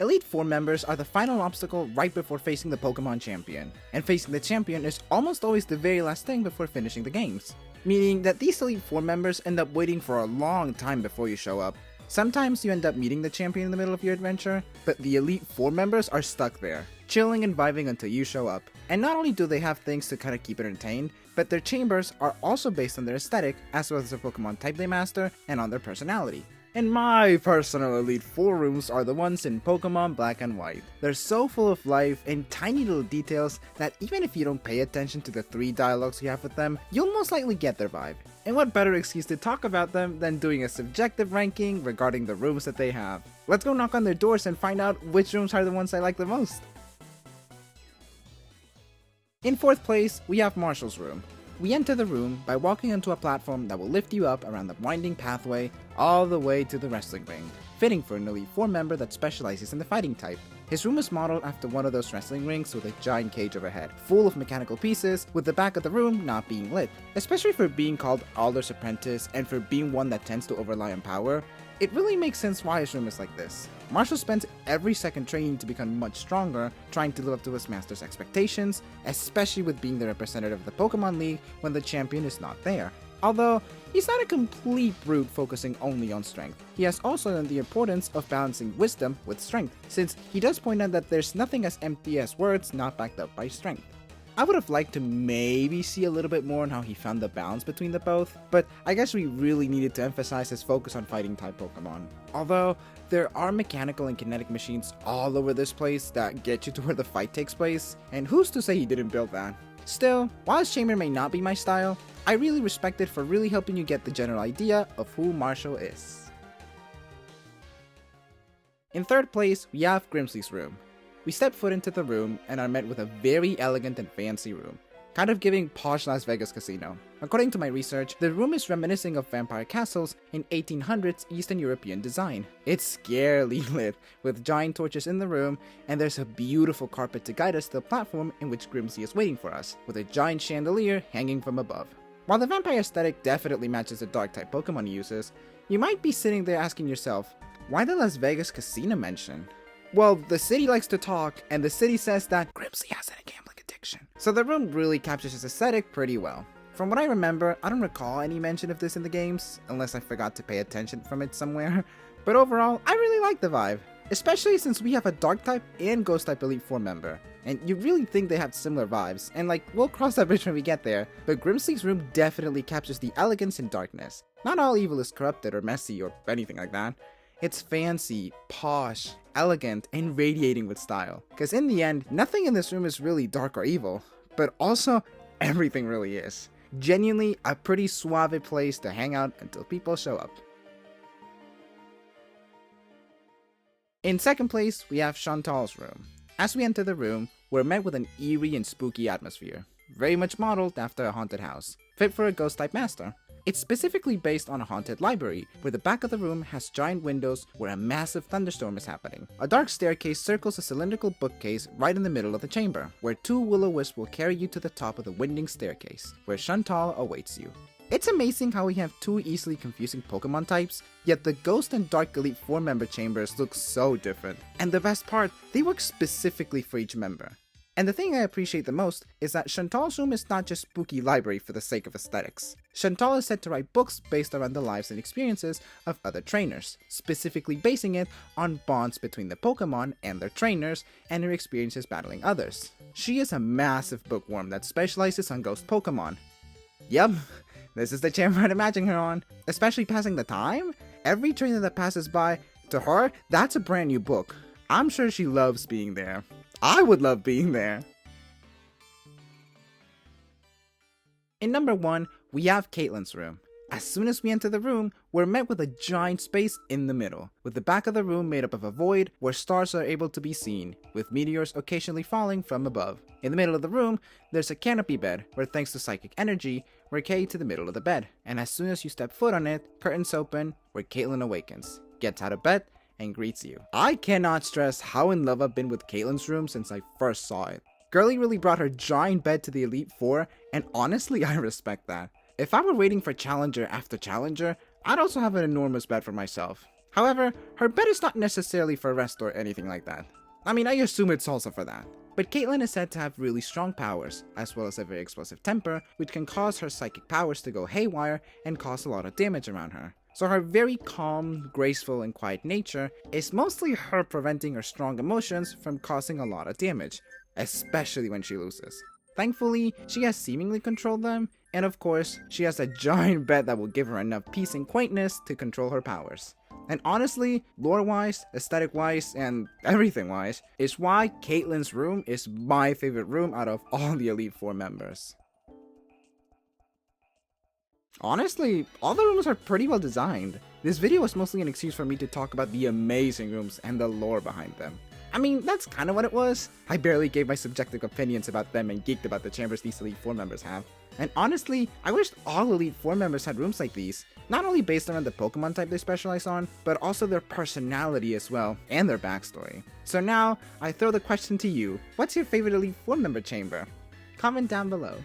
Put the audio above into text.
Elite 4 members are the final obstacle right before facing the Pokemon champion, and facing the champion is almost always the very last thing before finishing the games. Meaning that these Elite 4 members end up waiting for a long time before you show up. Sometimes you end up meeting the champion in the middle of your adventure, but the Elite 4 members are stuck there, chilling and vibing until you show up. And not only do they have things to kinda keep it entertained, but their chambers are also based on their aesthetic, as well as the Pokemon type they master, and on their personality. And my personal Elite 4 rooms are the ones in Pokemon Black and White. They're so full of life and tiny little details that even if you don't pay attention to the 3 dialogues you have with them, you'll most likely get their vibe. And what better excuse to talk about them than doing a subjective ranking regarding the rooms that they have. Let's go knock on their doors and find out which rooms are the ones I like the most. In 4th place, we have Marshall's room. We enter the room by walking onto a platform that will lift you up around the winding pathway all the way to the wrestling ring, fitting for an Elite 4 member that specializes in the fighting type. His room is modeled after one of those wrestling rings with a giant cage overhead, full of mechanical pieces, with the back of the room not being lit. Especially for being called Alder's apprentice and for being one that tends to rely on power, it really makes sense why his room is like this. Marshall spends every second training to become much stronger, trying to live up to his master's expectations, especially with being the representative of the Pokemon League when the champion is not there. Although, he's not a complete brute focusing only on strength. He has also learned the importance of balancing wisdom with strength, since he does point out that there's nothing as empty as words not backed up by strength. I would have liked to maybe see a little bit more on how he found the balance between the both, but I guess we really needed to emphasize his focus on fighting type Pokemon. Although, there are mechanical and kinetic machines all over this place that get you to where the fight takes place, and who's to say he didn't build that? Still, while his chamber may not be my style, I really respect it for really helping you get the general idea of who Marshall is. In 3rd place, we have Grimsley's room. We step foot into the room and are met with a very elegant and fancy room, kind of giving posh Las Vegas casino. According to my research, the room is reminiscing of vampire castles in 1800s Eastern European design. It's scarily lit, with giant torches in the room, and there's a beautiful carpet to guide us to the platform in which Grimsley is waiting for us, with a giant chandelier hanging from above. While the vampire aesthetic definitely matches the dark type Pokemon he uses, you might be sitting there asking yourself, why the Las Vegas casino mention? Well, the city likes to talk, and the city says that Grimsley has a gambling addiction. So the room really captures his aesthetic pretty well. From what I remember, I don't recall any mention of this in the games, unless I forgot to pay attention from it somewhere. But overall, I really like the vibe. Especially since we have a Dark type and Ghost type Elite 4 member. And you really think they have similar vibes, and we'll cross that bridge when we get there. But Grimsley's room definitely captures the elegance and darkness. Not all evil is corrupted or messy or anything like that. It's fancy, posh, elegant, and radiating with style. Because in the end, nothing in this room is really dark or evil, but also everything really is. Genuinely a pretty suave place to hang out until people show up. In 2nd place, we have Shauntal's room. As we enter the room, we're met with an eerie and spooky atmosphere, very much modeled after a haunted house, fit for a ghost type master. It's specifically based on a haunted library, where the back of the room has giant windows where a massive thunderstorm is happening. A dark staircase circles a cylindrical bookcase right in the middle of the chamber, where 2 will-o-wisps will carry you to the top of the winding staircase, where Shauntal awaits you. It's amazing how we have 2 easily confusing Pokemon types, yet the Ghost and Dark Elite 4 member chambers look so different. And the best part, they work specifically for each member. And the thing I appreciate the most is that Shauntal's room is not just spooky library for the sake of aesthetics. Shauntal is set to write books based around the lives and experiences of other trainers, specifically basing it on bonds between the Pokemon and their trainers and her experiences battling others. She is a massive bookworm that specializes on ghost Pokemon. Yep, this is the chamber I'd imagine her on. Especially passing the time? Every trainer that passes by, to her, that's a brand new book. I'm sure she loves being there. I would love being there. In number 1, we have Caitlin's room. As soon as we enter the room, we're met with a giant space in the middle, with the back of the room made up of a void where stars are able to be seen, with meteors occasionally falling from above. In the middle of the room, there's a canopy bed where, thanks to psychic energy, we're carried to the middle of the bed, and as soon as you step foot on it, curtains open where Caitlin awakens, gets out of bed, and greets you. I cannot stress how in love I've been with Caitlin's room since I first saw it. Girlie really brought her giant bed to the Elite 4, and honestly I respect that. If I were waiting for challenger after challenger, I'd also have an enormous bed for myself. However, her bed is not necessarily for rest or anything like that. I mean, I assume it's also for that. But Caitlyn is said to have really strong powers, as well as a very explosive temper, which can cause her psychic powers to go haywire and cause a lot of damage around her. So her very calm, graceful, and quiet nature is mostly her preventing her strong emotions from causing a lot of damage, especially when she loses. Thankfully, she has seemingly controlled them, and of course, she has a giant bed that will give her enough peace and quaintness to control her powers. And honestly, lore-wise, aesthetic-wise, and everything-wise, is why Caitlyn's room is my favorite room out of all the Elite 4 members. Honestly, all the rooms are pretty well designed. This video was mostly an excuse for me to talk about the amazing rooms and the lore behind them. I mean, that's kind of what it was. I barely gave my subjective opinions about them and geeked about the chambers these Elite 4 members have. And honestly, I wished all Elite 4 members had rooms like these, not only based around the Pokemon type they specialize on, but also their personality as well, and their backstory. So now, I throw the question to you, what's your favorite Elite 4 member chamber? Comment down below.